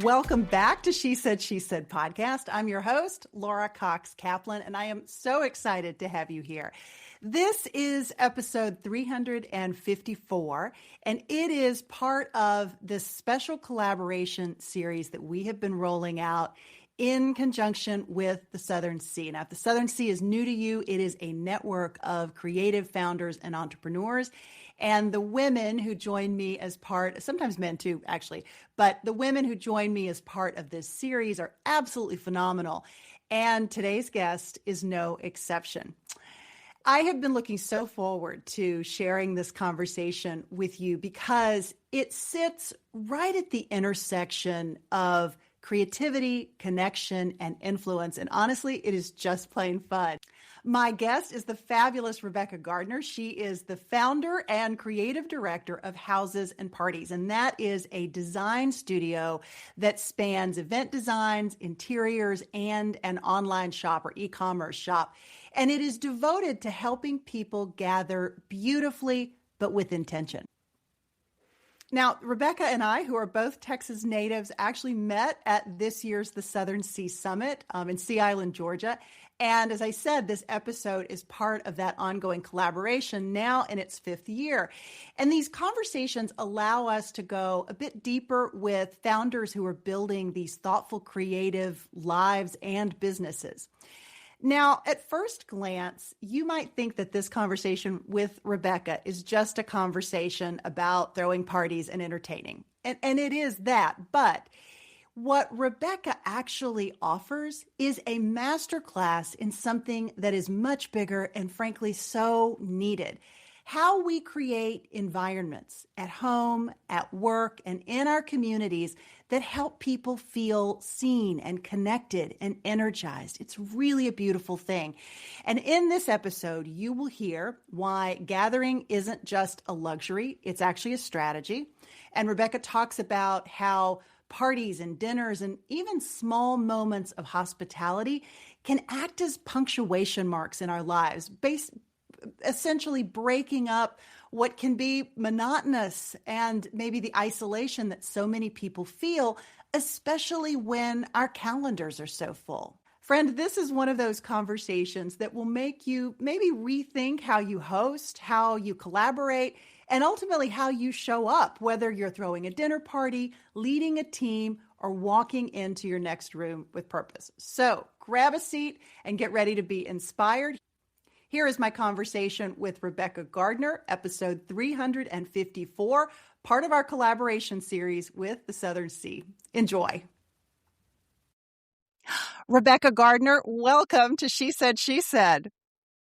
Welcome back to She Said podcast. I'm your host, Laura Cox Kaplan, and I am so excited to have you here. This is episode 354, and it is part of this special collaboration series that we have been rolling out in conjunction with the Southern Sea. Now, if the Southern Sea is new to you, it is a network of creative founders and entrepreneurs. And the women who join me as part, sometimes men too, actually, but the women who join me as part of this series are absolutely phenomenal. And today's guest is no exception. I have been looking so forward to sharing this conversation with you because it sits right at the intersection of creativity, connection, and influence. And honestly, it is just plain fun. My guest is the fabulous Rebecca Gardner. She is the founder and creative director of Houses and Parties, and that is a design studio that spans event designs, interiors, and an online shop or e-commerce shop. And it is devoted to helping people gather beautifully, but with intention. Now, Rebecca and I, who are both Texas natives, actually met at this year's the Southern Sea Summit in Sea Island, Georgia. And as I said, this episode is part of that ongoing collaboration now in its fifth year. And these conversations allow us to go a bit deeper with founders who are building these thoughtful, creative lives and businesses. Now, at first glance, you might think that this conversation with Rebecca is just a conversation about throwing parties and entertaining. And it is that. But what Rebecca actually offers is a masterclass in something that is much bigger and frankly so needed. How we create environments at home, at work, and in our communities that help people feel seen and connected and energized. It's really a beautiful thing. And in this episode, you will hear why gathering isn't just a luxury, it's actually a strategy. And Rebecca talks about how parties and dinners and even small moments of hospitality can act as punctuation marks in our lives, essentially breaking up what can be monotonous and maybe the isolation that so many people feel, especially when our calendars are so full. Friend, this is one of those conversations that will make you maybe rethink how you host, how you collaborate, and ultimately how you show up, whether you're throwing a dinner party, leading a team, or walking into your next room with purpose. So grab a seat and get ready to be inspired. Here is my conversation with Rebecca Gardner, episode 354, part of our collaboration series with the Southern Sea. Enjoy. Rebecca Gardner, welcome to She Said, She Said.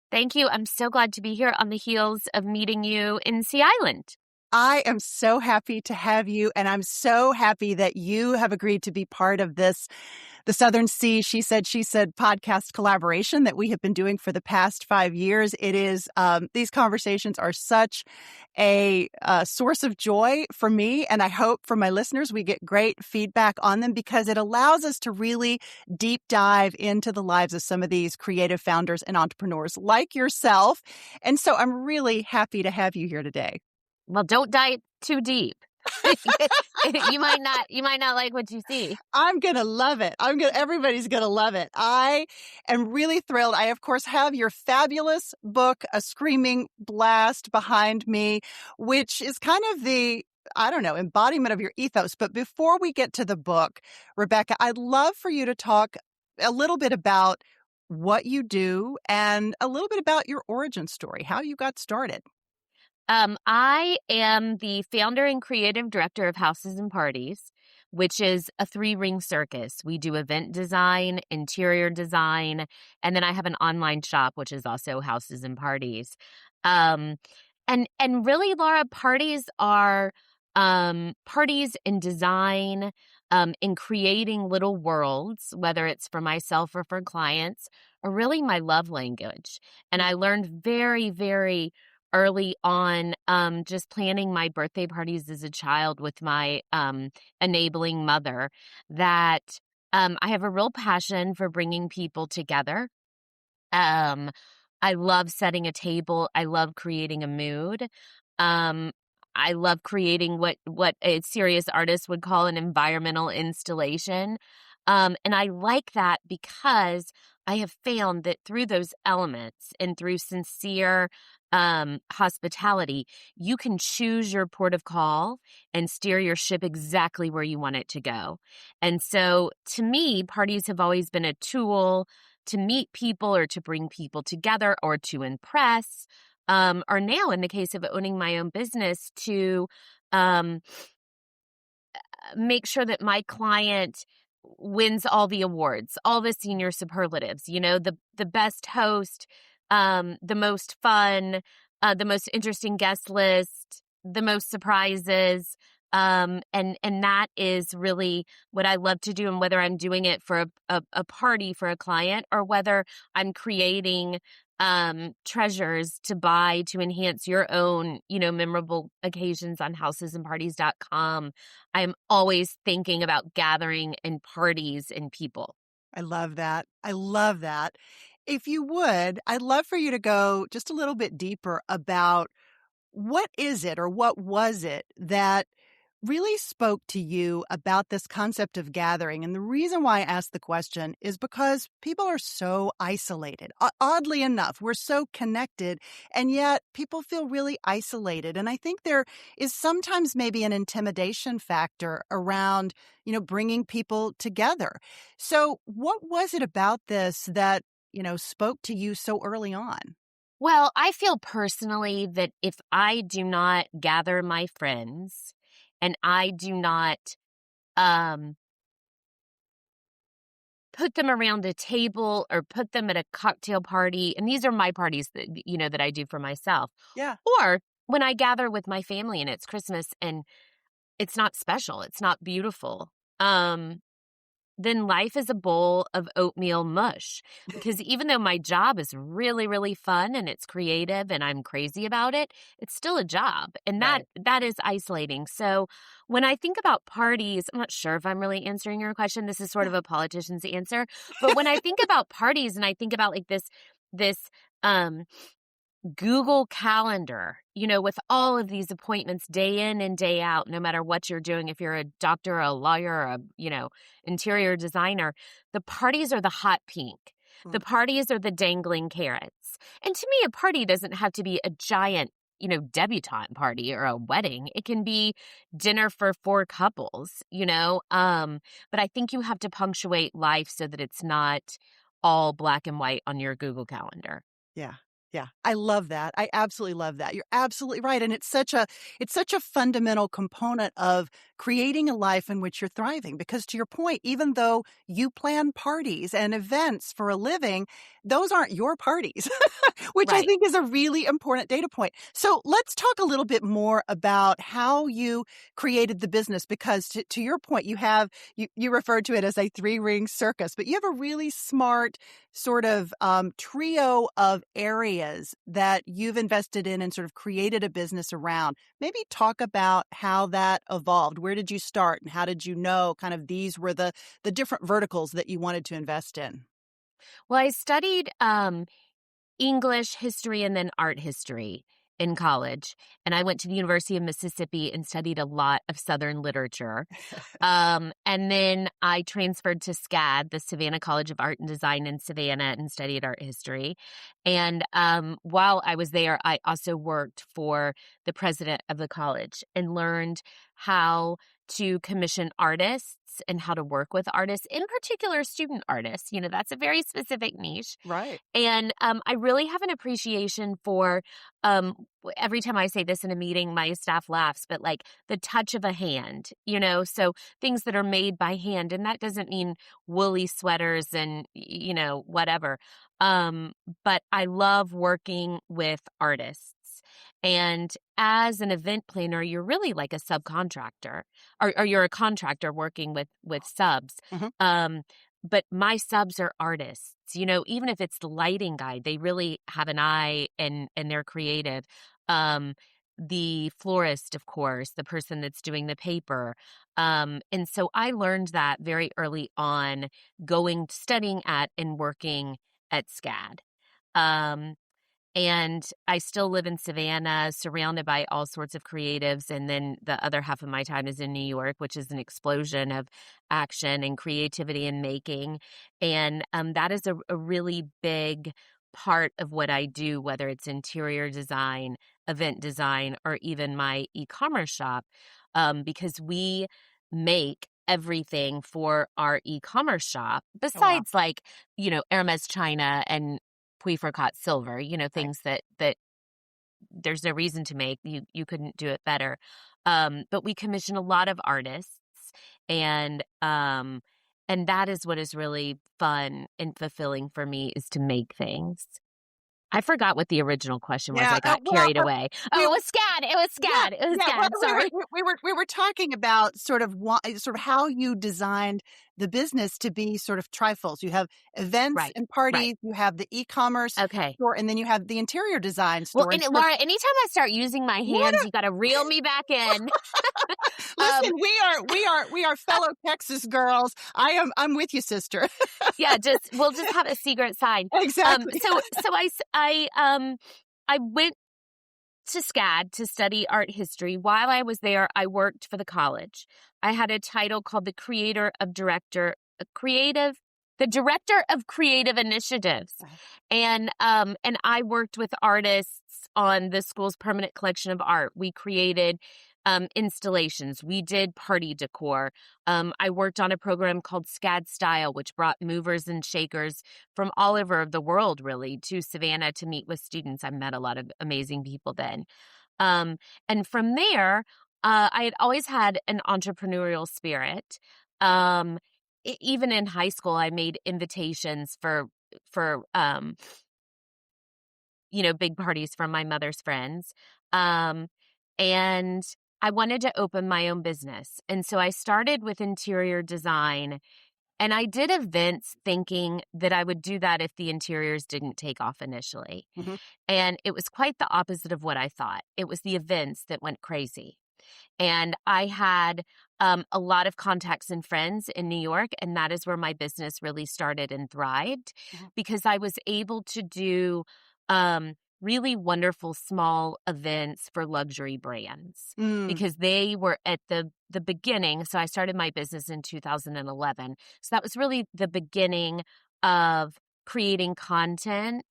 Thank you. I'm so glad to be here on the heels of meeting you in Sea Island. I am so happy to have you, and I'm so happy that you have agreed to be part of this, the Southern Sea She Said podcast collaboration that we have been doing for the past 5 years. It is, these conversations are such a source of joy for me, and I hope for my listeners we get great feedback on them because it allows us to really deep dive into the lives of some of these creative founders and entrepreneurs like yourself. And so I'm really happy to have you here today. Well, don't dive too deep. You might not like what you see. I'm going to love it. Everybody's going to love it. I am really thrilled. I, of course, have your fabulous book, A Screaming Blast, behind me, which is kind of the embodiment of your ethos. But before we get to the book, Rebecca, I'd love for you to talk a little bit about what you do and a little bit about your origin story, how you got started. I am the founder and creative director of Houses and Parties, which is a 3-ring circus. We do event design, interior design, and then I have an online shop, which is also Houses and Parties. And really, Laura, parties are parties in design, in creating little worlds, whether it's for myself or for clients, are really my love language. And I learned very, very early on, just planning my birthday parties as a child with my enabling mother, that I have a real passion for bringing people together. I love setting a table. I love creating a mood. I love creating what a serious artist would call an environmental installation. And I like that because I have found that through those elements and through sincere hospitality, you can choose your port of call and steer your ship exactly where you want it to go. And so to me, parties have always been a tool to meet people or to bring people together or to impress, or now in the case of owning my own business to um, make sure that my client wins all the awards, all the senior superlatives, the best host, the most fun, the most interesting guest list, the most surprises. And that is really what I love to do. And whether I'm doing it for a party for a client or whether I'm creating treasures to buy to enhance your own, memorable occasions on housesandparties.com. I am always thinking about gathering and parties and people. I love that. I love that. If you would, I'd love for you to go just a little bit deeper about what is it or what was it that really spoke to you about this concept of gathering? And the reason why I asked the question is because people are so isolated. Oddly enough, we're so connected, and yet people feel really isolated. And I think there is sometimes maybe an intimidation factor around, bringing people together. So what was it about this that, spoke to you so early on? Well, I feel personally that if I do not gather my friends and I do not um, put them around a table or put them at a cocktail party, and these are my parties that I do for myself, Yeah. or when I gather with my family and it's Christmas and it's not special, it's not beautiful. Then life is a bowl of oatmeal mush. Because even though my job is really, really fun and it's creative and I'm crazy about it, it's still a job. And that Right. that is isolating. So when I think about parties, I'm not sure if I'm really answering your question. This is sort of Yeah. a politician's answer. But when I think about parties and I think about like this um Google Calendar, with all of these appointments day in and day out, no matter what you're doing, if you're a doctor, a lawyer, interior designer, the parties are the hot pink. The Mm. parties are the dangling carrots. And to me, a party doesn't have to be a giant, debutante party or a wedding. It can be dinner for four couples, but I think you have to punctuate life so that it's not all black and white on your Google Calendar. Yeah. Yeah. I love that. I absolutely love that. You're absolutely right. And it's such a fundamental component of creating a life in which you're thriving. Because to your point, even though you plan parties and events for a living, those aren't your parties, which I Right. think is a really important data point. So let's talk a little bit more about how you created the business, because to your point, you referred to it as a three-ring circus, but you have a really smart sort of trio of areas that you've invested in and sort of created a business around. Maybe talk about how that evolved. Where did you start and how did you know kind of these were the different verticals that you wanted to invest in? Well, I studied English, history, and then art history in college. And I went to the University of Mississippi and studied a lot of Southern literature. And then I transferred to SCAD, the Savannah College of Art and Design in Savannah, and studied art history. And while I was there, I also worked for the president of the college and learned how to commission artists and how to work with artists, in particular student artists. That's a very specific niche. Right. And I really have an appreciation for every time I say this in a meeting, my staff laughs, but like the touch of a hand, so things that are made by hand. And that doesn't mean woolly sweaters and, whatever. But I love working with artists. And as an event planner, you're really like a subcontractor or you're a contractor working with subs. Mhm. Um, but my subs are artists, even if it's the lighting guy, they really have an eye and they're creative. Um, the florist, of course, the person that's doing the paper. And so I learned that very early on, studying at and working at SCAD. Um, And I still live in Savannah, surrounded by all sorts of creatives. And then the other half of my time is in New York, which is an explosion of action and creativity and making. And that is a really big part of what I do, whether it's interior design, event design, or even my e-commerce shop, because we make everything for our e-commerce shop, Oh, wow. besides like, Hermes China and Puy-Fricot silver, Right. things that there's no reason to make. You couldn't do it better. But we commission a lot of artists, and that is what is really fun and fulfilling for me, is to make things. I forgot what the original question was. Yeah. I got Well, carried away. we Oh, it was SCAD. It was Yeah, SCAD. It was yeah. Well, SCAD. we were Sorry. we were talking about sort of how you designed the business to be sort of trifles. You have events Right. and Right. parties, you have the e-commerce Okay. store, and then you have the interior design Well, store. and And sort of Laura, anytime I start using my what hands, you got to reel me back in. listen, Um, we are fellow Texas girls. I'm with you, sister. Yeah, we'll just have a secret sign. Exactly. I went to SCAD to study art history. While I was there, I worked for the college. I had a title called the director of creative initiatives. Wow. And I worked with artists on the school's permanent collection of art. We created installations. We did party decor. I worked on a program called SCAD Style, which brought movers and shakers from all over the world, really, to Savannah to meet with students. I met a lot of amazing people then. And from there, I had always had an entrepreneurial spirit. Even in high school, I made invitations for big parties from my mother's friends. And I wanted to open my own business. And so I started with interior design, and I did events thinking that I would do that if the interiors didn't take off initially. Mhm. And it was quite the opposite of what I thought. It was the events that went crazy. And I had a lot of contacts and friends in New York, and that is where my business really started and thrived, Mhm. because I was able to do really wonderful small events for luxury brands, Mm, because they were at the beginning. So I started my business in 2011. So that was really the beginning of creating content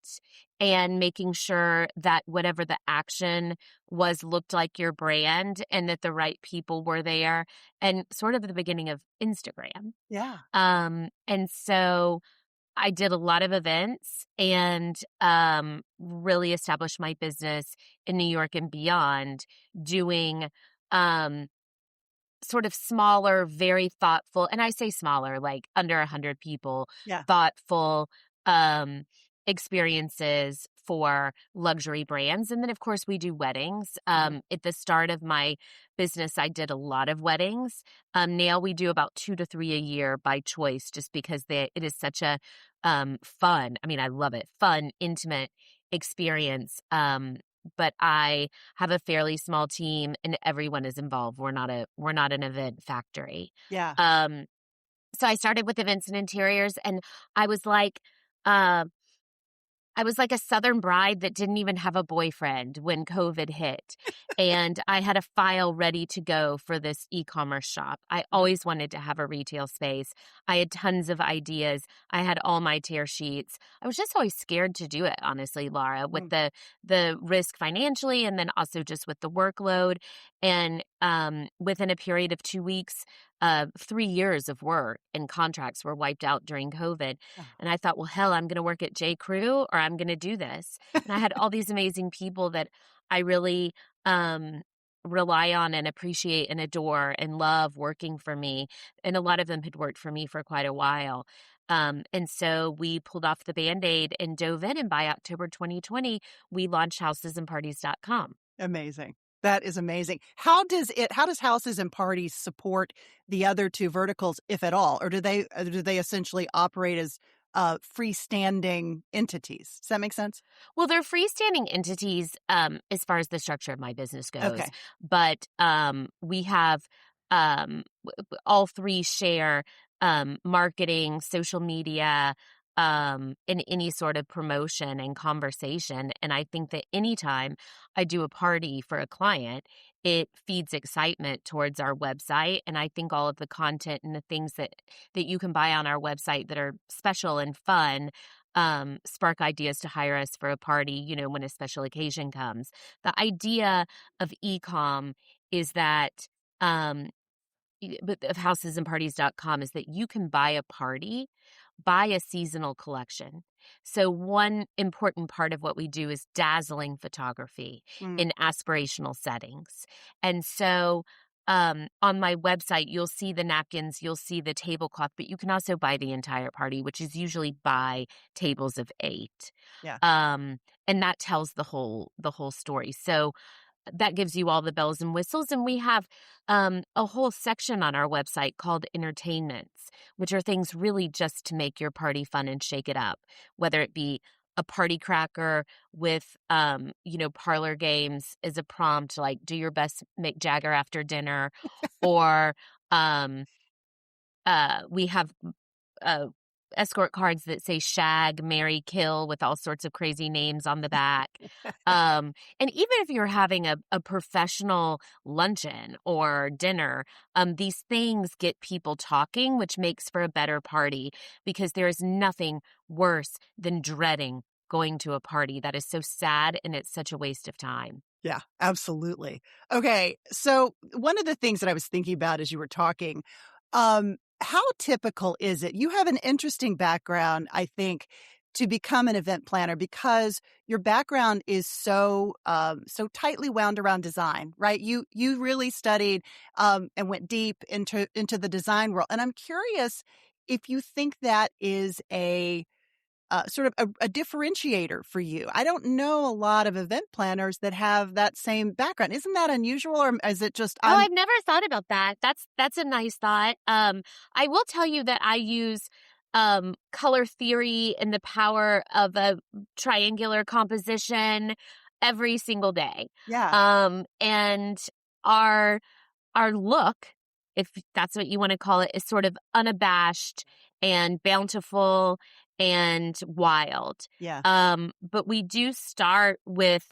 and making sure that whatever the action was looked like your brand, and that the right people were there, and sort of the beginning of Instagram. yeah. And so I did a lot of events, and really established my business in New York and beyond, doing um, sort of smaller, very thoughtful, and I say smaller, like under 100 people, Yeah. thoughtful um, experiences for luxury brands. And then, of course, we do weddings. Mhm. At the start of my business, I did a lot of weddings. Now we do about 2 to 3 a year by choice, just because it is such a fun, I mean, I love it, fun, intimate experience. But I have a fairly small team, and everyone is involved. We're not an event factory. Yeah. Um, so I started with events and interiors, and I was like, uh, I was like a Southern bride that didn't even have a boyfriend when COVID hit. And I had a file ready to go for this e-commerce shop. I Mhm. always wanted to have a retail space. I had tons of ideas. I had all my tear sheets. I was just always scared to do it, honestly, Laura, with Mm. the risk financially, and then also just with the workload. And within a period of 2 weeks, 3 years of work and contracts were wiped out during COVID. Oh. And I thought, well, hell, I'm going to work at J. Crew, or I'm going to do this. And I had all these amazing people that I really um, rely on and appreciate and adore and love working for me. And a lot of them had worked for me for quite a while. And so we pulled off the Band-Aid and dove in. And by October 2020, we launched housesandparties.com. Amazing. That is amazing. How does houses and parties support the other two verticals, if at all? Or do they essentially operate as freestanding entities? Does that make sense? Well, they're freestanding entities as far as the structure of my business goes, Okay. but we have all three share marketing, social media, in any sort of promotion and conversation. And I think that anytime I do a party for a client, it feeds excitement towards our website. And I think all of the content and the things that you can buy on our website that are special and fun spark ideas to hire us for a party, when a special occasion comes. The idea of e-com is that of housesandparties.com is that you can buy a party, buy a seasonal collection. So one important part of what we do is dazzling photography Mm. in aspirational settings. And so on my website, you'll see the napkins, you'll see the tablecloth, but you can also buy the entire party, which is usually by tables of 8. Yeah. And that tells the whole story. So that gives you all the bells and whistles. And we have a whole section on our website called entertainments, which are things really just to make your party fun and shake it up, whether it be a party cracker with, parlor games as a prompt, like do your best Mick Jagger after dinner, or um, we have uh, escort cards that say shag, marry, kill with all sorts of crazy names on the back. And even if you're having a professional luncheon or dinner, these things get people talking, which makes for a better party because there is nothing worse than dreading going to a party. That is so sad and it's such a waste of time. Yeah, absolutely. Okay, so one of the things that I was thinking about as you were talking, how typical is it? You have an interesting background, I think, to become an event planner because your background is so tightly wound around design, right? You really studied and went deep into the design world, and I'm curious if you think that is a sort of a differentiator for you. I don't know a lot of event planners that have that same background. Isn't that unusual, or is it just Oh, I've never thought about that. That's a nice thought. I will tell you that I use color theory and the power of a triangular composition every single day. Yeah. And our our look, if that's what you want to call it, is sort of unabashed and bountiful and wild. Yeah. But we do start with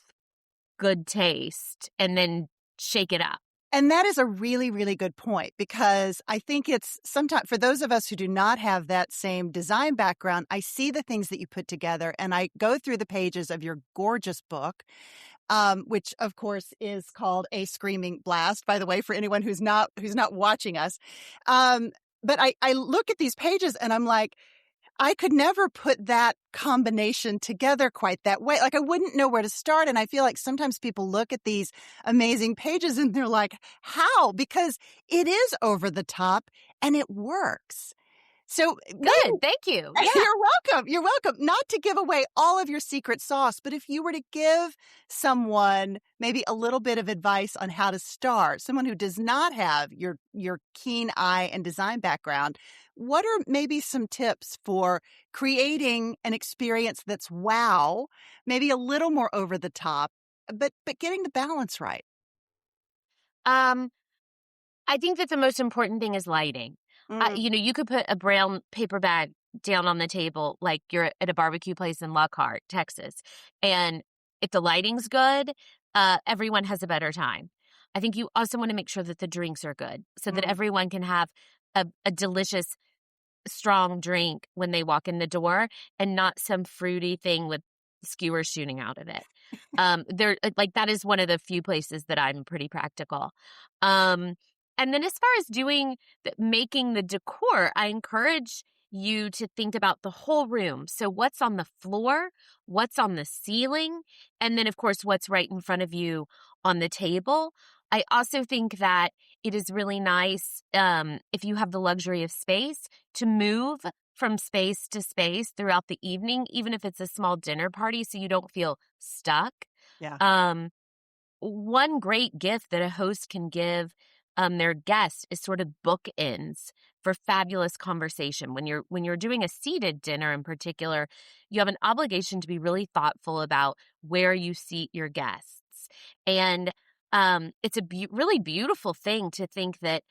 good taste and then shake it up. And that is a really, really good point because I think it's sometimes for those of us who do not have that same design background, I see the things that you put together and I go through the pages of your gorgeous book, which of course is called A Screaming Blast, by the way, for anyone who's not watching us. But I look at these pages and I'm like, I could never put that combination together quite that way. Like I wouldn't know where to start. And I feel like sometimes people look at these amazing pages and they're like, how? Because it is over the top and it works. So Good. Thank you. Yeah. You're welcome. You're welcome. Not to give away all of your secret sauce, but if you were to give someone maybe a little bit of advice on how to start, someone who does not have your keen eye and design background, what are maybe some tips for creating an experience that's wow, maybe a little more over the top, but getting the balance right? Um, I think that the most important thing is lighting. Mm, You could put a brown paper bag down on the table like you're at a barbecue place in Lockhart, Texas. And if the lighting's good, everyone has a better time. I think you also want to make sure that the drinks are good so that mm. everyone can have a delicious, strong drink when they walk in the door and not some fruity thing with skewers shooting out of it. There, like that is one of the few places that I'm pretty practical. Um, and then as far as making the decor, I encourage you to think about the whole room. So what's on the floor, what's on the ceiling, and then of course what's right in front of you on the table. I also think that it is really nice if you have the luxury of space to move from space to space throughout the evening, even if it's a small dinner party, so you don't feel stuck. Yeah. Um, One great gift that a host can give their guests is sort of bookends for fabulous conversation. When you're doing a seated dinner in particular, you have an obligation to be really thoughtful about where you seat your guests. And it's a really beautiful thing to think that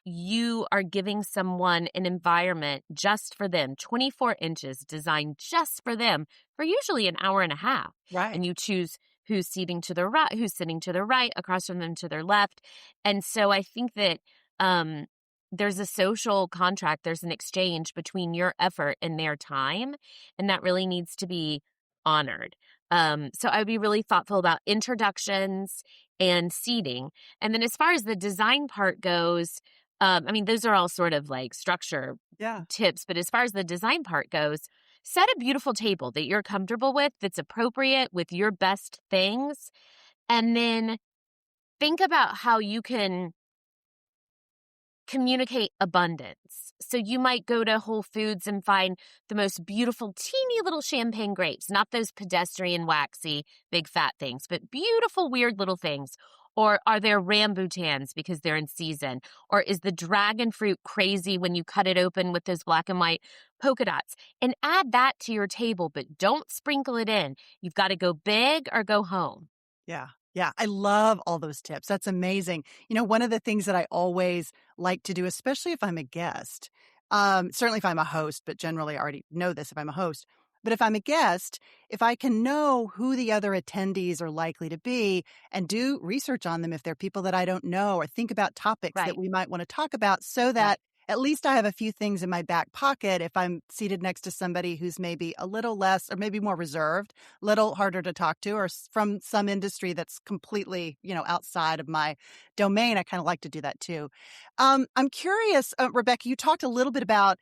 you are giving someone an environment just for them, 24 inches designed just for them for usually an hour and a half. Right. And you choose who's seating to the right, who's sitting to the right, across from them to their left. And so I think that um, there's a social contract, there's an exchange between your effort and their time, and that really needs to be honored. So I would be really thoughtful about introductions and seating. And then as far as the design part goes, I mean, those are all sort of like structure Yeah. tips, but as far as the design part goes, set a beautiful table that you're comfortable with, that's appropriate with your best things, and then think about how you can communicate abundance. So you might go to Whole Foods and find the most beautiful, teeny little champagne grapes, not those pedestrian, waxy, big fat things, but beautiful, weird little things. Or are there rambutans because they're in season? Or is the dragon fruit crazy when you cut it open with those black and white polka dots? And add that to your table, but don't sprinkle it in. You've got to go big or go home. Yeah. Yeah. I love all those tips. That's amazing. One of the things that I always like to do, especially if I'm a guest, certainly if I'm a host, but generally I already know this if I'm a host. But if I'm a guest, if I can know who the other attendees are likely to be and do research on them if they're people that I don't know, or think about topics that Right, we might want to talk about, so right. that at least I have a few things in my back pocket if I'm seated next to somebody who's maybe a little less or maybe more reserved, little harder to talk to, or from some industry that's completely, outside of my domain. I kind of like to do that too. I'm curious, Rebecca, you talked a little bit about,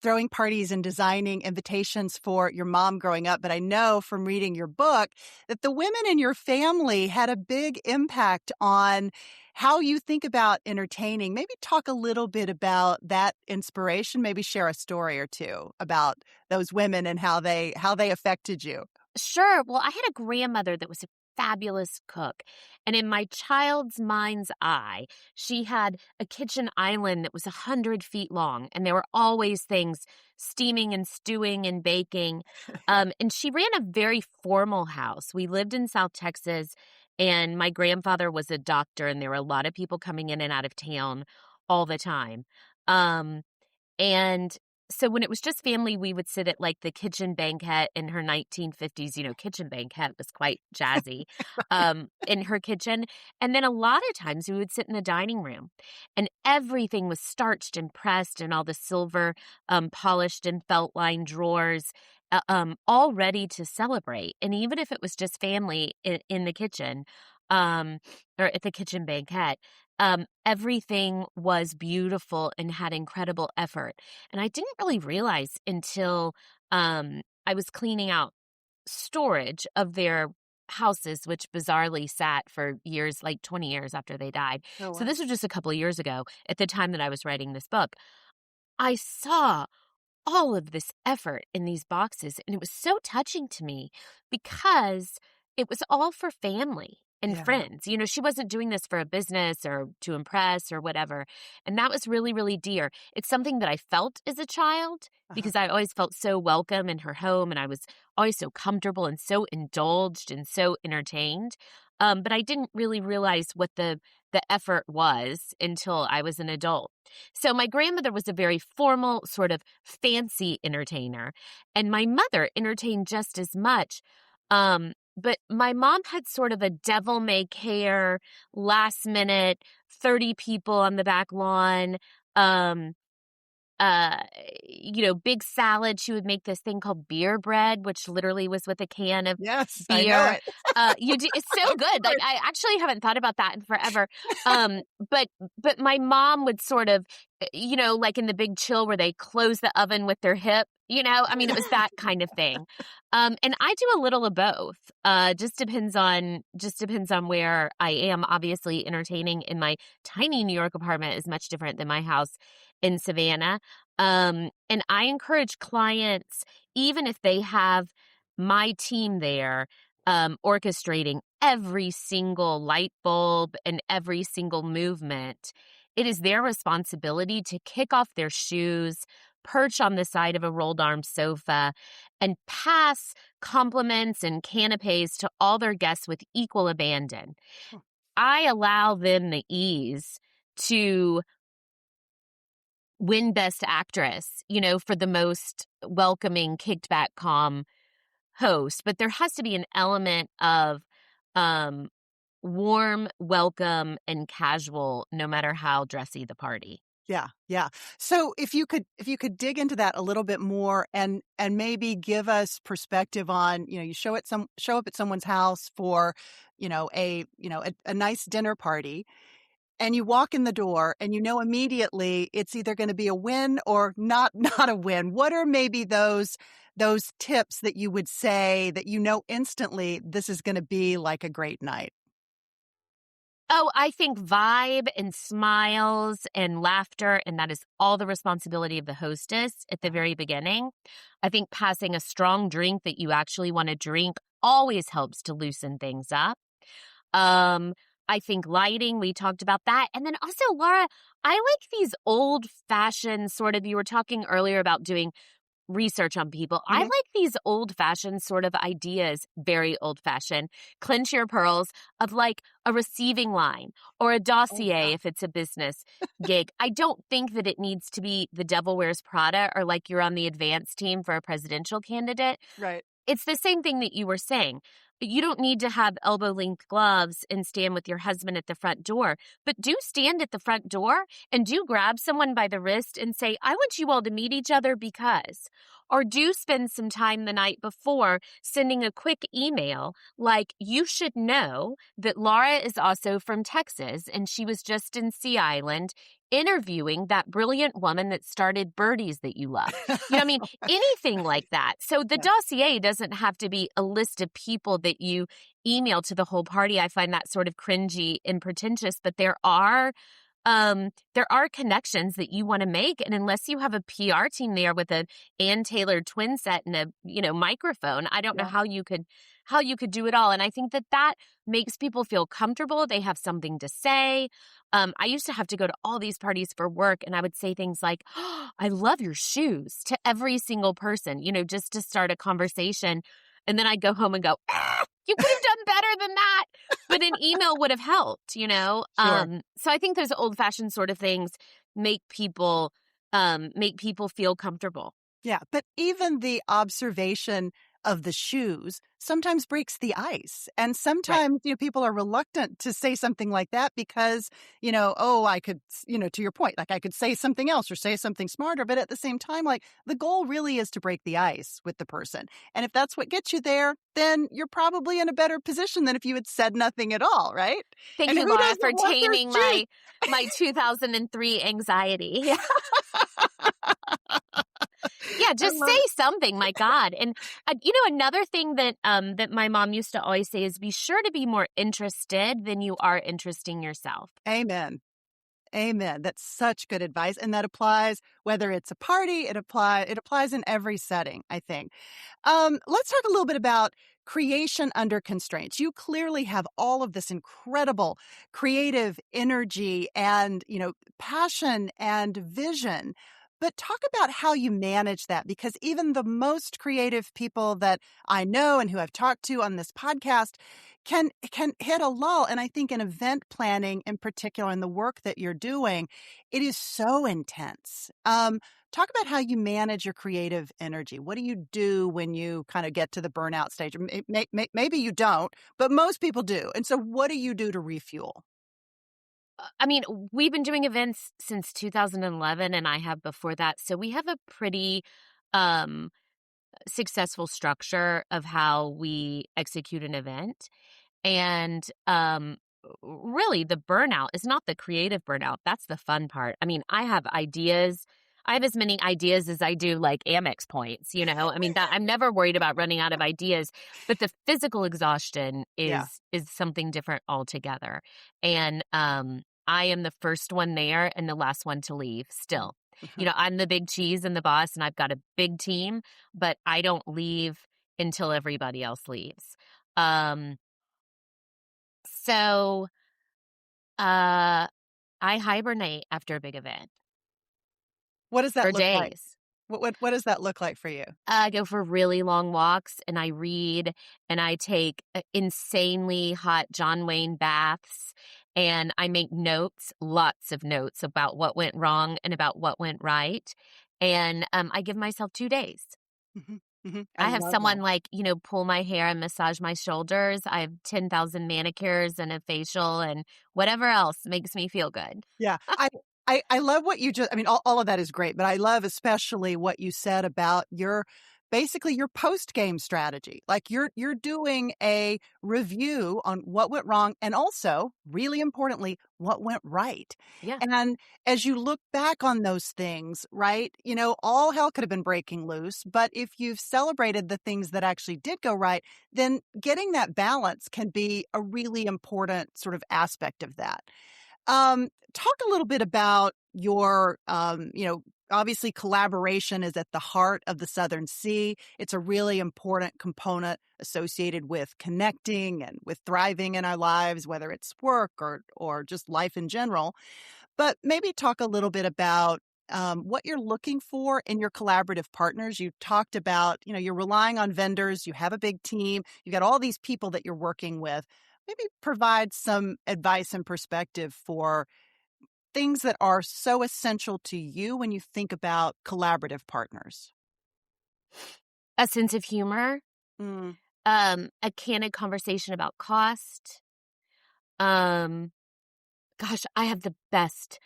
throwing parties and designing invitations for your mom growing up. But I know from reading your book that the women in your family had a big impact on how you think about entertaining. Maybe talk a little bit about that inspiration, maybe share a story or two about those women and how they affected you. Sure. Well, I had a grandmother that was a fabulous cook. And in my child's mind's eye, she had a kitchen island that was 100 feet long. And there were always things steaming and stewing and baking. And she ran a very formal house. We lived in South Texas, and my grandfather was a doctor, and there were a lot of people coming in and out of town all the time. Um, and so when it was just family, we would sit at like the kitchen banquette in her 1950s, kitchen banquette was quite jazzy, in her kitchen. And then a lot of times we would sit in the dining room, and everything was starched and pressed, and all the silver, polished and felt lined drawers, all ready to celebrate. And even if it was just family in the kitchen, um, or at the kitchen banquette, everything was beautiful and had incredible effort. And I didn't really realize until I was cleaning out storage of their houses, which bizarrely sat for years, like 20 years after they died. Oh, So wow. this was just a couple of years ago at the time that I was writing this book. I saw all of this effort in these boxes. And it was so touching to me because it was all for family and Yeah. friends. She wasn't doing this for a business or to impress or whatever. And that was really, really dear. It's something that I felt as a child Uh-huh. because I always felt so welcome in her home, and I was always so comfortable and so indulged and so entertained. But I didn't really realize what the effort was until I was an adult. So my grandmother was a very formal, sort of fancy entertainer, and my mother entertained just as much. But my mom had sort of a devil may care, last minute, 30 people on the back lawn, um, uh, big salad. She would make this thing called beer bread, which literally was with a can of Yes, I know beer. it. It's so Of good. Like, course. I actually haven't thought about that in forever. Um, but my mom would sort of, like in the Big Chill where they close the oven with their hip. I mean, it was that kind of thing. And I do a little of both. Just depends on where I am. Obviously, entertaining in my tiny New York apartment is much different than my house in Savannah. And I encourage clients, even if they have my team there, orchestrating every single light bulb and every single movement, it is their responsibility to kick off their shoes, perch on the side of a rolled arm sofa, and pass compliments and canapes to all their guests with equal abandon. Huh. I allow them the ease to win Best Actress, for the most welcoming, kicked back, calm host. But there has to be an element of um, warm, welcome, and casual, no matter how dressy the party. Yeah, yeah. So if you could dig into that a little bit more and maybe give us perspective on, you show up at someone's house for, a nice dinner party, and you walk in the door and you know immediately it's either going to be a win or not not a win. What are maybe those tips that you would say that instantly this is going to be like a great night? Oh, I think vibe and smiles and laughter, and that is all the responsibility of the hostess at the very beginning. I think passing a strong drink that you actually want to drink always helps to loosen things up. Um, I think lighting, we talked about that. And then also, Laura, I like these old fashioned sort of, you were talking earlier about doing research on people. I Mhm. like these old fashioned sort of ideas, very old fashioned, clinch your pearls of like a receiving line or a Oh, dossier yeah. if it's a business gig. I don't think that it needs to be the Devil Wears Prada or like you're on the advance team for a presidential candidate. Right. It's the same thing that you were saying. You don't need to have elbow length gloves and stand with your husband at the front door, but do stand at the front door and do grab someone by the wrist and say, I want you all to meet each other because. Or do spend some time the night before sending a quick email like, you should know that Laura is also from Texas and she was just in Sea Island interviewing that brilliant woman that started Birdies that you love. I mean, anything like that. So the Yeah. dossier doesn't have to be a list of people that you email to the whole party. I find that sort of cringy and pretentious, but there are connections that you want to make. And unless you have a PR team there with a Ann Taylor twin set and a, microphone, I don't know Yeah. how you could do it all. And I think that makes people feel comfortable. They have something to say. I used to have to go to all these parties for work and I would say things like, oh, I love your shoes to every single person, just to start a conversation. And then I'd go home and go, you could have done better than that. But an email would have helped. Sure. So I think those old fashioned sort of things make people feel comfortable. Yeah, but even the observation of the shoes sometimes breaks the ice. And Right. sometimes, people are reluctant to say something like that because, oh, I could, to your point, like I could say something else or say something smarter. But at the same time, like the goal really is to break the ice with the person. And if that's what gets you there, then you're probably in a better position than if you had said nothing at all, right? Thank And you, who Laura, doesn't for want their taming shoes? my 2003 anxiety. Yeah, I just say love it. something, my God. And another thing that my mom used to always say is be sure to be more interested than you are interesting yourself. Amen. Amen. That's such good advice, and that applies whether it's a party, it applies in every setting, I think. Let's talk a little bit about creation under constraints. You clearly have all of this incredible creative energy and, passion and vision. But talk about how you manage that because even the most creative people that I know and who I've talked to on this podcast can hit a lull. And I think in event planning in particular and the work that you're doing, it is so intense. Talk about how you manage your creative energy. What do you do when you kind of get to the burnout stage? Maybe you don't, but most people do. And so what do you do to refuel? I mean, we've been doing events since 2011 and I have before that. So we have a pretty um successful structure of how we execute an event. And really, the burnout is not the creative burnout. That's the fun part. I mean, I have ideas. I have as many ideas as I do like Amex points. I mean, that I'm never worried about running out of ideas, but the physical exhaustion Yeah. is something different altogether. And I am the first one there and the last one to leave still. I'm the big cheese and the boss and I've got a big team, but I don't leave until everybody else leaves. Um so, uh, I hibernate after a big event What does that for look like? days. What does that look like for you? I go for really long walks and I read and I take insanely hot John Wayne baths and I make notes, lots of notes about what went wrong and about what went right. And I give myself 2 days. Mhm, mhm. I I have love that. someone like, pull my hair and massage my shoulders. I have 10,000 manicures and a facial and whatever else makes me feel good. Yeah, I love what you just I mean, all of that is great, but I love especially what you said about your basically your post-game strategy. Like, you're doing a review on what went wrong and also, really importantly, what went right. Yeah. And as you look back on those things, right, all hell could have been breaking loose, but if you've celebrated the things that actually did go right, then getting that balance can be a really important sort of aspect of that. Talk a little bit about your, obviously collaboration is at the heart of the Southern Sea. It's a really important component associated with connecting and with thriving in our lives, whether it's work or just life in general. But maybe talk a little bit about what you're looking for in your collaborative partners. You talked about, you're relying on vendors, you have a big team, you got all these people that you're working with. Maybe provide some advice and perspective for things that are so essential to you when you think about collaborative partners. A sense of humor, Mm, a candid conversation about cost. Um, Gosh, I have the best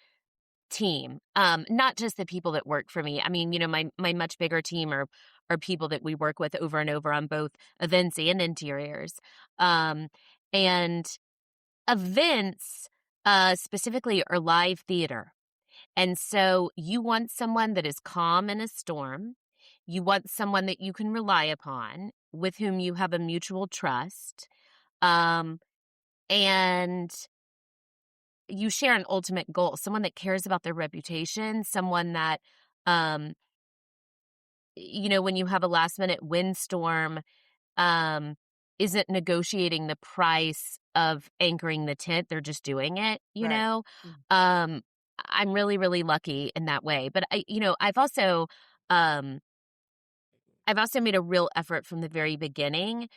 team. Not just the people that work for me. I mean, my much bigger team are people that we work with over and over on both events and interiors. Um, and events specifically are live theater. And so you want someone that is calm in a storm. You want someone that you can rely upon, with whom you have a mutual trust. Um, and you share an ultimate goal, someone that cares about their reputation, someone that, um, when you have a last minute windstorm, um, isn't negotiating the price of anchoring the tent. They're just doing it, you right. know? Mm. Um, I'm really, really lucky in that way. But um, I've also made a real effort from the very beginning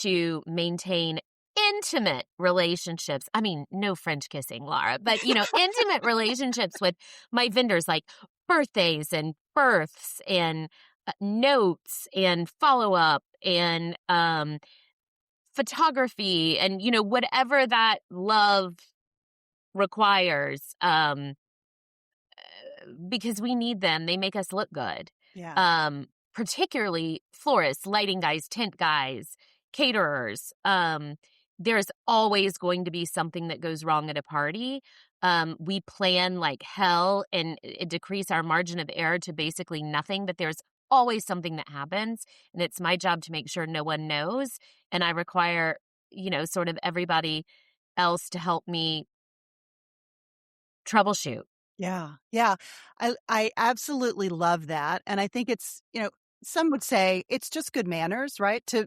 to maintain intimate relationships. I mean, no French kissing, Laura, but intimate relationships with my vendors, like birthdays and births and notes and follow up and photography and whatever that love requires. Because we need them. They make us look good. Yeah. Particularly florists, lighting guys, tent guys, caterers. There's always going to be something that goes wrong at a party. We plan like hell and it decrease our margin of error to basically nothing, but there's always something that happens. And it's my job to make sure no one knows. And I require, sort of everybody else to help me troubleshoot. Yeah, yeah. I absolutely love that, and I think it's, some would say it's just good manners, right? To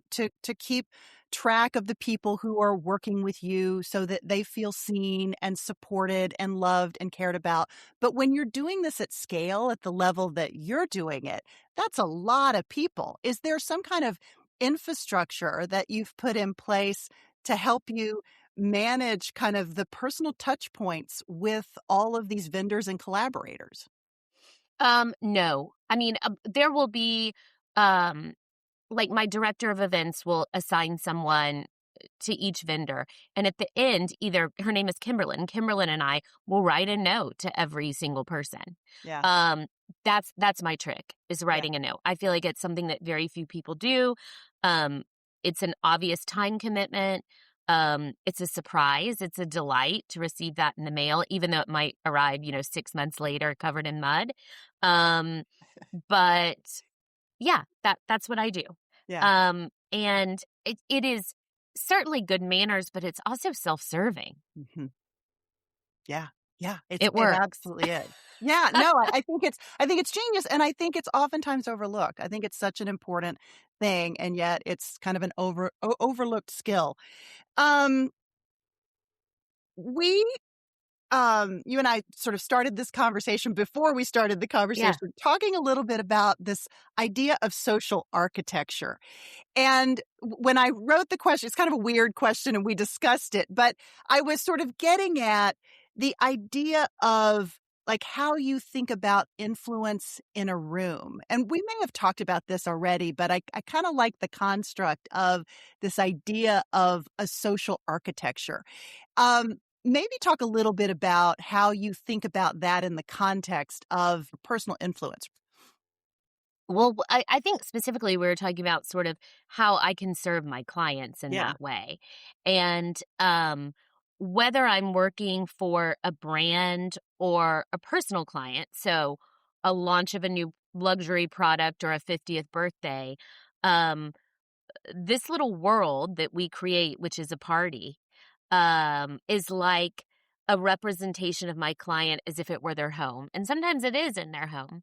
keep track of the people who are working with you so that they feel seen and supported and loved and cared about. But when you're doing this at scale at the level that you're doing it, that's a lot of people. Is there some kind of infrastructure that you've put in place to help you manage kind of the personal touch points with all of these vendors and collaborators? No. I mean, there will be, um, like my director of events will assign someone to each vendor. And at the end, either her name is Kimberlyn. Kimberlyn and I will write a note to every single person. Yeah, Um, that's my trick is yeah, writing a note. I feel like it's something that very few people do. Um, it's an obvious time commitment. It's a surprise. It's a delight to receive that in the mail, even though it might arrive, 6 months later covered in mud. Um, but yeah, that's what I do. yeah. And it is certainly good manners, but it's also self-serving. Mhm. Yeah, yeah, It it works. absolutely is. Yeah, no, I think it's genius, and I think it's oftentimes overlooked. I think it's such an important thing, and yet it's kind of an overlooked skill. Um, we you and I sort of started this conversation before we started the Yeah. conversation, talking a little bit about this idea of social architecture. And when I wrote the question, it's kind of a weird question and we discussed it, but I was sort of getting at the idea of like how you think about influence in a room. And we may have talked about this already, but I kind of like the construct of this idea of a social architecture. Maybe talk a little bit about how you think about that in the context of personal influence. Well, I think specifically we were talking about sort of how I can serve my clients in Yeah. that way. And whether I'm working for a brand or a personal client, so a launch of a new luxury product or a 50th birthday, um, this little world that we create, which is a party, is like a representation of my client as if it were their home. And sometimes it is in their home.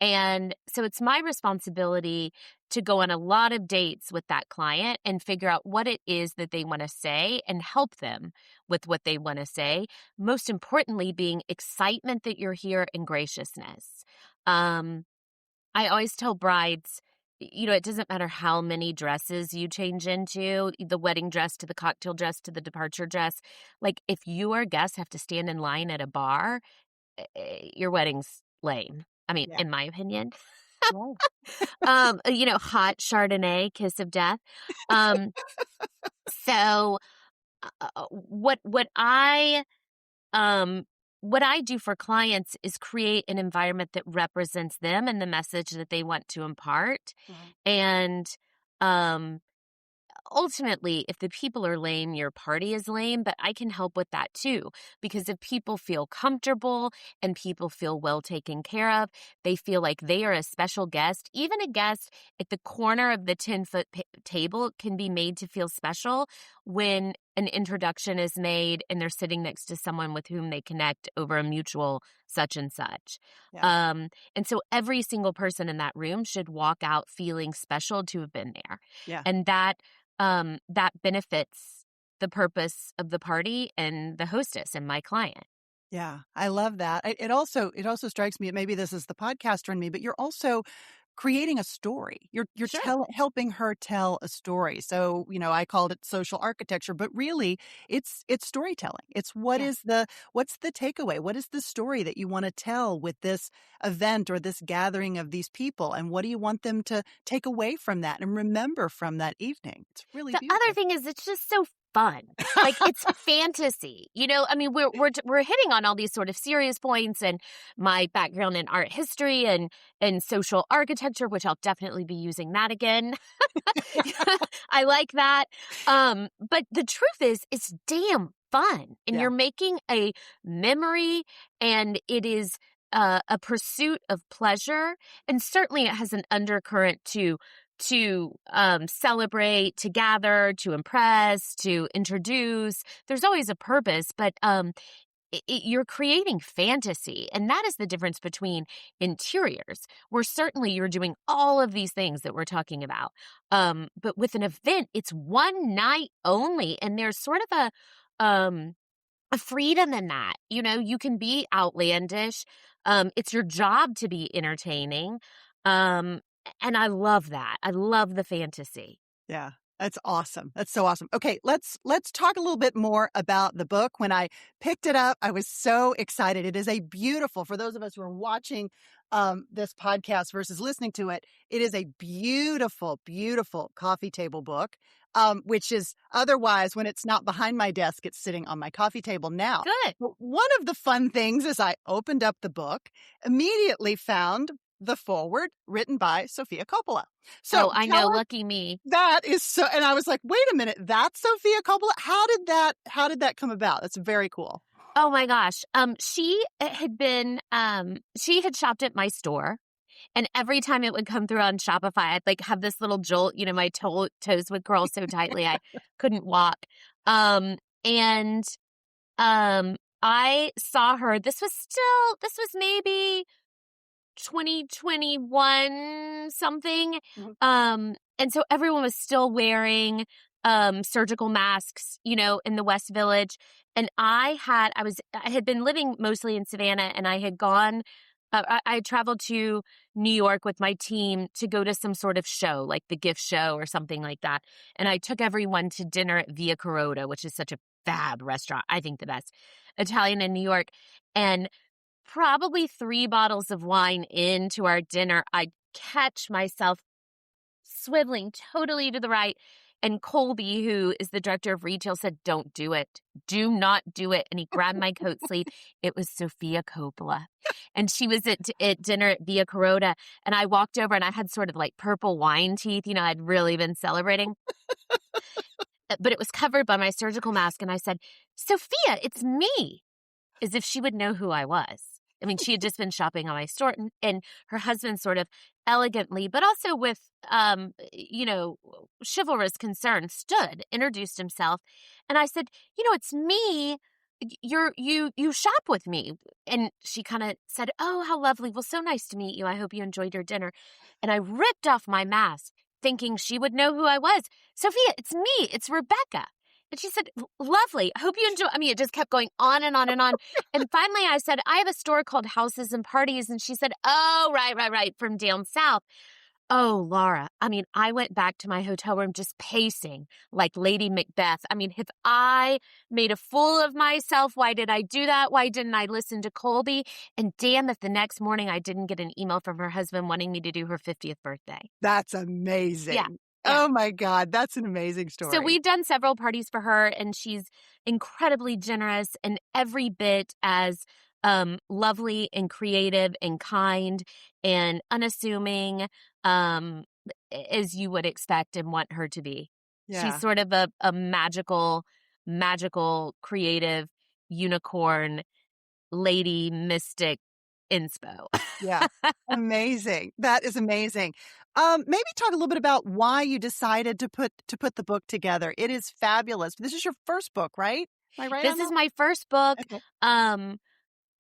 And so it's my responsibility to go on a lot of dates with that client and figure out what it is that they want to say and help them with what they want to say. Most importantly, being excitement that you're here and graciousness. I always tell brides, it doesn't matter how many dresses you change into, the wedding dress to the cocktail dress to the departure dress. Like, if your guests have to stand in line at a bar, your wedding's lame. I mean, Yeah. in my opinion. Right. Hot Chardonnay, kiss of death. Um, so um what I do for clients is create an environment that represents them and the message that they want to impart. Right. And um ultimately, if the people are lame, your party is lame, but I can help with that too. Because if people feel comfortable and people feel well taken care of, they feel like they are a special guest. Even a guest at the corner of the 10-foot table can be made to feel special when an introduction is made and they're sitting next to someone with whom they connect over a mutual such and such. Yeah. And so every single person in that room should walk out feeling special to have been there. Yeah. And that benefits the purpose of the party and the hostess and my client. Yeah, I love that. It also strikes me, maybe this is the podcaster in me, but you're also creating a story. You're Sure. helping her tell a story. So, I called it social architecture, but really it's storytelling. It's Yeah. what's the takeaway? What is the story that you want to tell with this event or this gathering of these people? And what do you want them to take away from that and remember from that evening? It's really The other beautiful. thing is it's just so fun. Like, it's fantasy. I mean, we're hitting on all these sort of serious points and my background in art history and social architecture, which I'll definitely be using that again. I like that. But the truth is, it's damn fun. And Yeah. you're making a memory, and it is a pursuit of pleasure. And certainly it has an undercurrent to celebrate, to gather, to impress, to introduce. There's always a purpose, but you're creating fantasy. And that is the difference between interiors, where certainly you're doing all of these things that we're talking about. But with an event, it's one night only. And there's sort of a freedom in that. You can be outlandish. It's your job to be entertaining. And I love that. I love the fantasy. Yeah, that's awesome. That's so awesome. Okay, let's talk a little bit more about the book. When I picked it up, I was so excited. It is a beautiful, for those of us who are watching this podcast versus listening to it, it is a beautiful, beautiful coffee table book, which is otherwise, when it's not behind my desk, it's sitting on my coffee table now. Good. But one of the fun things is I opened up the book, immediately found the foreword written by Sofia Coppola. So I know, lucky me. that is so, and I was like, wait a minute, that's Sofia Coppola? How did that come about? That's very cool. Oh my gosh. She had shopped at my store, and every time it would come through on Shopify, I'd like have this little jolt, my toes would curl so tightly I couldn't walk. And I saw her. This was maybe 2021 something. Mhm. And so everyone was still wearing surgical masks, in the West Village. And I had been living mostly in Savannah, and I had gone, I had traveled to New York with my team to go to some sort of show, like the gift show or something like that. And I took everyone to dinner at Via Carota, which is such a fab restaurant. I think the best Italian in New York. And probably 3 bottles of wine into our dinner, I catch myself swiveling totally to the right. And Colby, who is the director of retail, said, "Don't do it. Do not do it." And he grabbed my coat sleeve. It was Sofia Coppola. And she was at dinner at Via Carota. And I walked over and I had sort of like purple wine teeth. I'd really been celebrating. But it was covered by my surgical mask. And I said, "Sophia, it's me," as if she would know who I was. I mean, she had just been shopping on my store, and her husband sort of elegantly, but also with, chivalrous concern, introduced himself. And I said, "It's me. You shop with me." And she kind of said, "Oh, how lovely. Well, so nice to meet you. I hope you enjoyed your dinner." And I ripped off my mask thinking she would know who I was. "Sophia, it's me. It's Rebecca." And she said, "Lovely. I hope you enjoy." I mean, it just kept going on and on and on. And finally I said, "I have a store called Houses and Parties." And she said, "Oh, right, from down south." Oh, Laura, I mean, I went back to my hotel room just pacing like Lady Macbeth. I mean, have I made a fool of myself? Why did I do that? Why didn't I listen to Colby? And damn if the next morning I didn't get an email from her husband wanting me to do her 50th birthday. That's amazing. Yeah. Oh my God, that's an amazing story. So we've done several parties for her, and she's incredibly generous and every bit as lovely and creative and kind and unassuming as you would expect and want her to be. Yeah. She's sort of a magical, creative unicorn lady mystic inspo. Yeah. Amazing. That is amazing. Maybe talk a little bit about why you decided to put the book together. It is fabulous. This is your first book, right? Am I right This on is that? my first book. Okay.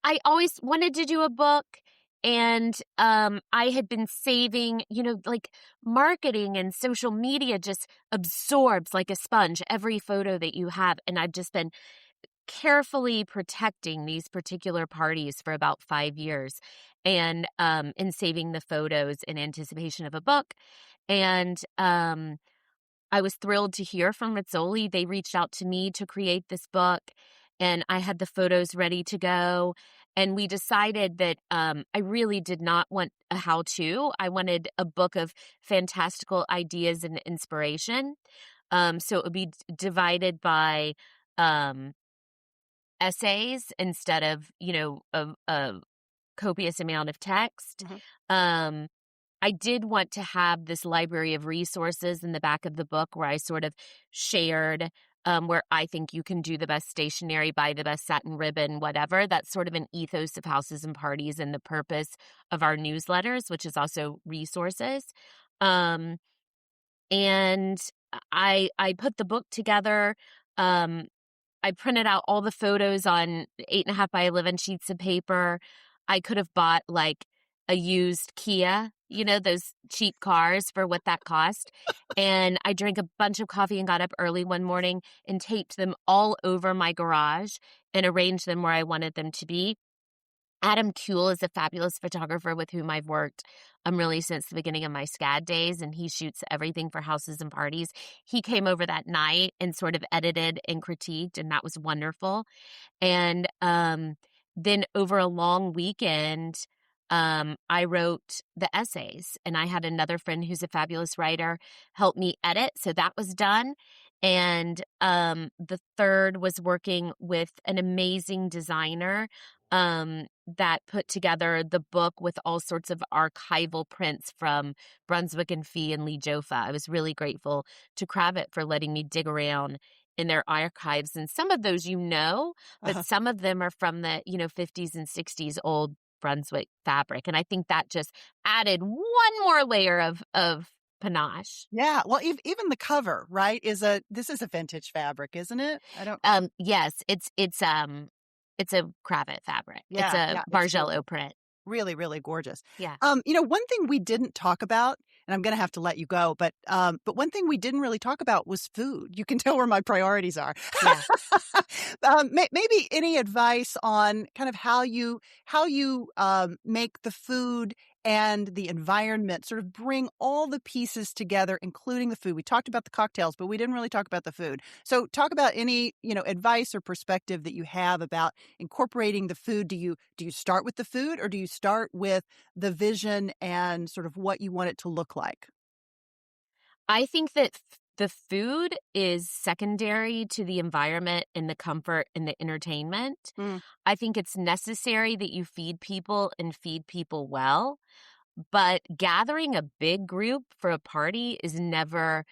I always wanted to do a book, and I had been saving, like marketing and social media just absorbs like a sponge every photo that you have. And I've just been carefully protecting these particular parties for about 5 years and saving the photos in anticipation of a book. And I was thrilled to hear from Rizzoli. They reached out to me to create this book, and I had the photos ready to go. And we decided that I really did not want a how-to. I wanted a book of fantastical ideas and inspiration. So it would be divided by essays instead of, a copious amount of text. Mhm. I did want to have this library of resources in the back of the book where I sort of shared where I think you can do the best stationery, buy the best satin ribbon, whatever. That's sort of an ethos of Houses and Parties and the purpose of our newsletters, which is also resources. And I put the book together. I printed out all the photos on 8.5 by 11 sheets of paper. I could have bought like a used Kia, those cheap cars for what that cost. And I drank a bunch of coffee and got up early one morning and taped them all over my garage and arranged them where I wanted them to be. Adam Kuehl is a fabulous photographer with whom I've worked really since the beginning of my SCAD days, and he shoots everything for Houses and Parties. He came over that night and sort of edited and critiqued, and that was wonderful. And then over a long weekend, I wrote the essays, and I had another friend who's a fabulous writer help me edit, so that was done. And the third was working with an amazing designer that put together the book with all sorts of archival prints from Brunswick and Fee and Lee Joffa. I was really grateful to Kravitz for letting me dig around in their archives. And some of those but some of them are from the, 50s and 60s old Brunswick fabric. And I think that just added one more layer of panache. Yeah. Well, even the cover, right, this is a vintage fabric, isn't it? Yes, it's a Kravitz fabric. Yeah, it's a Bargello print. Really, really gorgeous. Yeah. One thing we didn't talk about and I'm going to have to let you go. But one thing we didn't really talk about was food. You can tell where my priorities are. Yeah. Maybe any advice on kind of how you make the food and the environment sort of bring all the pieces together, including the food. We talked about the cocktails, but we didn't really talk about the food. So talk about any, advice or perspective that you have about incorporating the food. Do you start with the food, or do you start with the vision and sort of what you want it to look like? I think that the food is secondary to the environment and the comfort and the entertainment. Mm. I think it's necessary that you feed people and feed people well. But gathering a big group for a party is never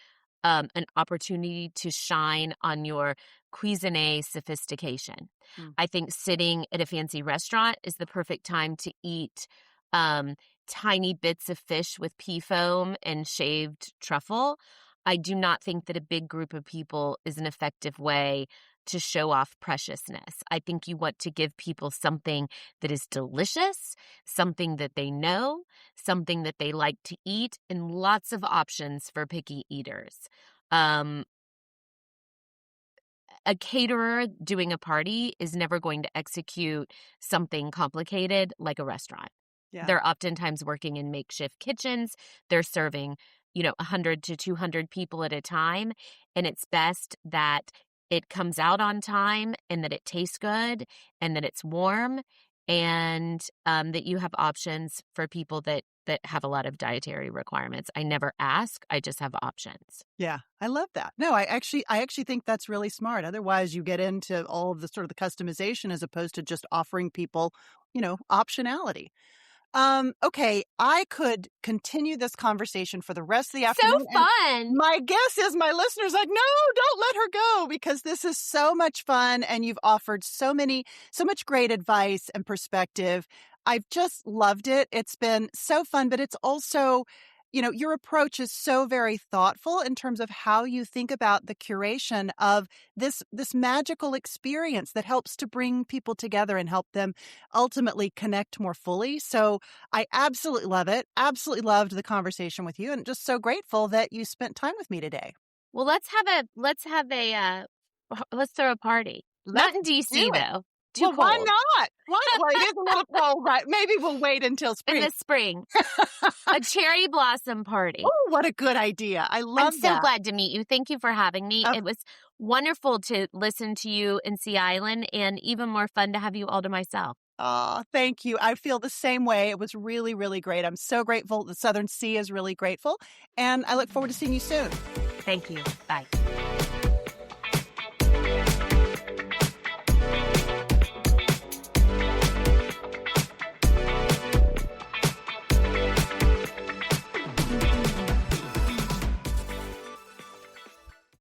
an opportunity to shine on your cuisine sophistication. Mm. I think sitting at a fancy restaurant is the perfect time to eat um, tiny bits of fish with pea foam and shaved truffle. I do not think that a big group of people is an effective way to show off preciousness. I think you want to give people something that is delicious, something that they know, something that they like to eat, and lots of options for picky eaters. A caterer doing a party is never going to execute something complicated like a restaurant. Yeah. They're oftentimes working in makeshift kitchens. They're serving, 100 to 200 people at a time. And it's best that it comes out on time and that it tastes good and that it's warm and that you have options for people that have a lot of dietary requirements. I never ask. I just have options. Yeah, I love that. No, I actually think that's really smart. Otherwise, you get into all of the sort of the customization as opposed to just offering people, optionality. Okay, I could continue this conversation for the rest of the afternoon. So fun. My guess is my listeners like, no, don't let her go, because this is so much fun and you've offered so much great advice and perspective. I've just loved it. It's been so fun, but it's also, your approach is so very thoughtful in terms of how you think about the curation of this magical experience that helps to bring people together and help them ultimately connect more fully. So I absolutely love it. Absolutely loved the conversation with you, and just so grateful that you spent time with me today. Well, let's throw a party. Not in DC though. Too cold. Why not? Well, it is a little cold, right? Maybe we'll wait until spring. In the spring. A cherry blossom party. Oh, what a good idea. I love that. I'm so glad to meet you. Thank you for having me. It was wonderful to listen to you in Sea Island, and even more fun to have you all to myself. Oh, thank you. I feel the same way. It was really, really great. I'm so grateful. The Southern Sea is really grateful, and I look forward to seeing you soon. Thank you. Bye.